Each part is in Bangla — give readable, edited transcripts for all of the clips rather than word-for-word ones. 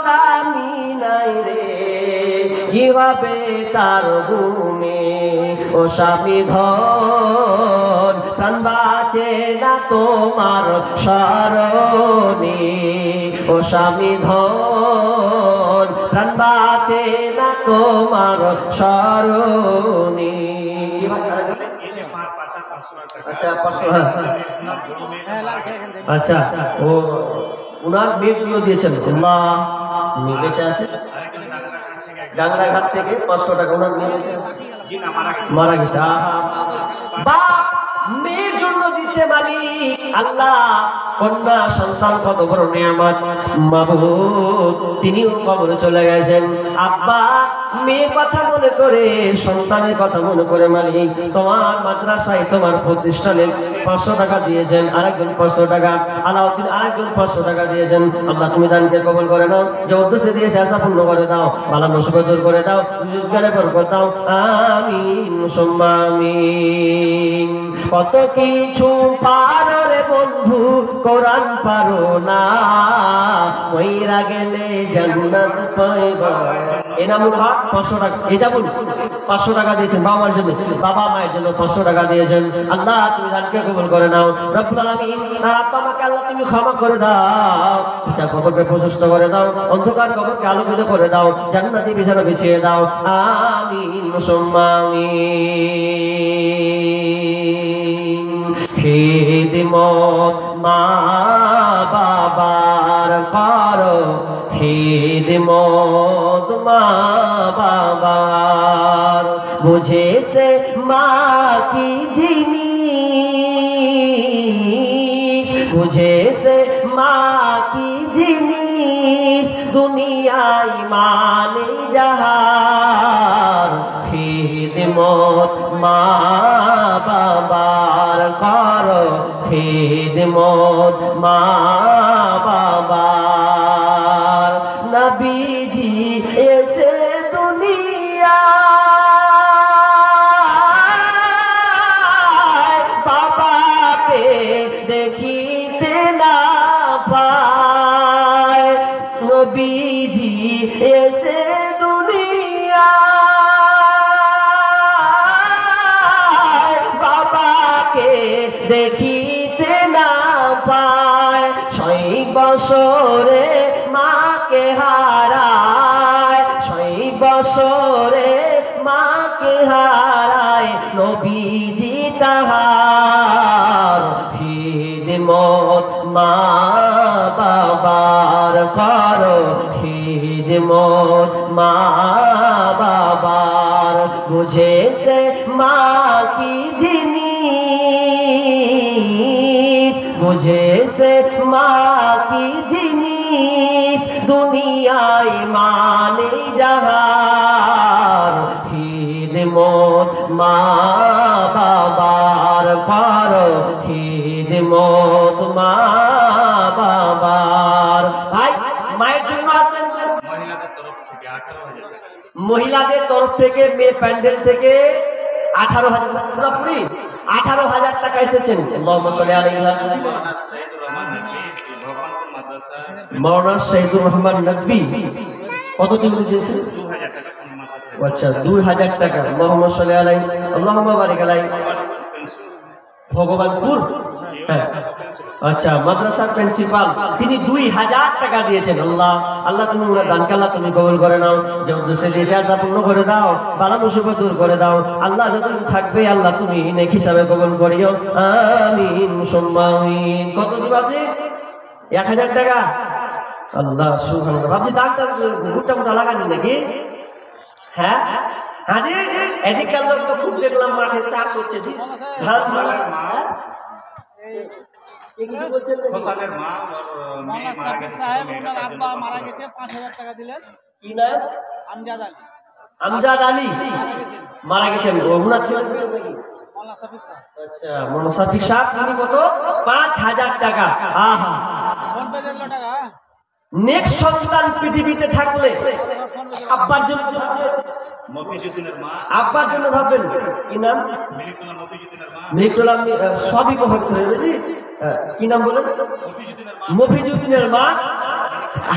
স্বামী নাই রে কি হবে তার ঘুমে ও স্বামী ধন প্রাণ বাঁচে না তোমার শরণে ও স্বামী ধন প্রাণ বাঁচে না তোমার শরণে আচ্ছা আচ্ছা ও উনার মেয়ের জন্য দিয়েছেন মেয়ে বেঁচে আছে ডাংরাঘাট থেকে 500 টাকা ওনার মেয়ে মারা গেছে বাপ মেয়ের জন্য দিচ্ছে মালিক আল্লাহ কন্যা সন্তান কত বড় নিয়ামত মাবুদ তিনিও কবরে চলে গেছেন আব্বা মেয়ে কথা মনে করে সন্তানের কথা মনে করে মালিক তোমার মাদ্রাসায় তোমার প্রতিষ্ঠানে 500 টাকা দিয়েছেন আরেকজন 500 টাকা আলাউদ্দিন আরেকজন 500 টাকা দিয়েছেন আল্লাহ তুমি দানকে কবুল করে নাও যে উদ্দেশ্যে দিয়েছে আশা পূর্ণ করে দাও বালা মুসিবত দূর করে দাও রোজগারে বরকত দাও আমিন সুম্মা আমিন কত কিছু পারো রে বন্ধু কোরআন পারো না মইরা গেলে জান্নাত পাইবা এনামুল হক 500 টাকা এই যাবুন 500 টাকা দিয়েছেন বাবা মায়ের জন্য বাবা মায়ের জন্য 500 টাকা দিয়েছেন আল্লাহ তুমি দানকে কবুল করে নাও রব্বুল আলামিন আর আব্বা মাকে আল্লাহ তুমি ক্ষমা করে দাও পিতা কবরকে প্রশস্ত করে দাও অন্ধকার কবরকে আলোকিত করে দাও জান্নাতি বিছানা বিছিয়ে দাও আমিন সুম্মা আমিন খিদমত মা বাবার করো খিদমত মা বাবার বুঝে সে মা কি জিনিস বুঝে সে মা কি জিনিস দুনিয়ায় মানে জাহার খিদমত মা বাবার করো খিদমত মা বাবার নবীজি এসে দুনিয়ায় বাবাকে দেখিতে না পায় নবীজি এসে দুনিয়ায় বাবাকে দেখিতে না পায় 6 বছরে মাকে হারায় 6 বছরে মাকে হারায় নবীজি তাহার খিদমত মা বাবার করো খিদমত মা বাবার বুঝে সে মা কি জিনিস বুঝে সে মা কি জিনিস দুনিয়ায় মানে জাহার খিদমত মা বাবার করো খিদমত মা বাবার ভাই মায়ের জন্য আসেন মহিলাদের তরফ থেকে মেয়ে প্যান্ডেল থেকে 18,000 টাকা পুরোপুরি 18,000 টাকা এসেছেন মাওলানা শহীদুর রহমান নকভী কত দিন দিয়েছেন 2000 টাকা আচ্ছা 2000 টাকা মোহাম্মদ সাল্লাল্লাহু আলাইহি আল্লাহুম্মা বারিক আলাইহি ভগবানপুর হ্যাঁ আচ্ছা মাদ্রাসার প্রিন্সিপাল তিনি 2000 টাকা দিয়েছেন আল্লাহ আল্লাহ তুমি ওনার দানকে আল্লাহ তুমি কবুল করে নাও যে উদ্দেশ্যে দিয়েছে আশা পূর্ণ করে দাও বালা মুসিবত দূর করে দাও আল্লাহ যতদিন থাকবে আল্লাহ তুমি নেক হিসাবে কবুল করিও আমিন সুম্মা আমিন কত দিবা জি 1000 টাকা আল্লাহ সুবহানাল্লাহ আপনি দানটা গুটা মোটা লাগানি নাকি হ্যাঁ হাজি এদিকে লোক তো খুব দেখলাম মাঠে চাষ হচ্ছে ধান হোসেনের মা মাওলানা সাফিক সাহেব ওনার আব্বা মারা গেছে 5000 টাকা দিলেন কি নাম আমজাদ আলী মারা গেছেন ওনার ছেলে নাকি মাওলানা সাফিক সাহেব আচ্ছা মাওলানা সাফিক সাহেব তিনি কত 5000 টাকা আহা ফোন পে দিল টাকা নেক্সট সন্তান পৃথিবীতে থাকলে আব্বার জন্য মফিজুদ্দিনের মা আব্বার জন্য ভাববেন কি নাম মিলিকুল্লাহ মফিজুদ্দিনের মা মৃত্যুলাম সবই বহন করে বুঝি কি নাম বলেন মফিজুদ্দিনের মা মফিজুদ্দিনের মা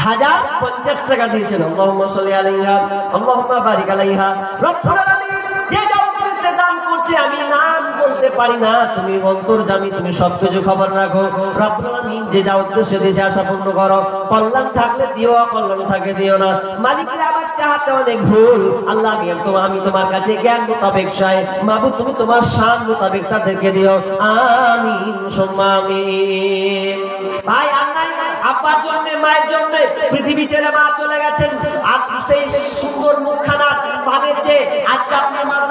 1050 টাকা দিয়েছেন। আল্লাহুম্মা সাল্লি আলাইহা আল্লাহুম্মা বারিক আলাইহা। রব্বুল আলামিন যে যা উদ্দেশ্যে দান করছে আমি নাম বলতে পারি না, তুমি অন্তর্যামী, তুমি সবকিছু খবর রাখো। রব্বুল আলামিন যে যা উদ্দেশ্যে দিয়েছে আশা পূর্ণ করো। কল্যাণ থাকলে দিও, অকল্যাণ থাকে দিও না। মালিকের আমার চাহতে অনেক ভুল। আল্লাহ আমি তোমার কাছে জ্ঞান মোতাবেক চাই। মাবুদ তুমি তোমার শান মোতাবেক তাদেরকে দিও। আমিন সুম্মা আমিন। ভাই আল্লাহ আব্বার জন্য মায়ের জন্য পৃথিবী ছেড়ে মা চলে গেছেন, আর সেই সুন্দর মুখখানা পাবেছে আজকে আপনার মাদ্রাসা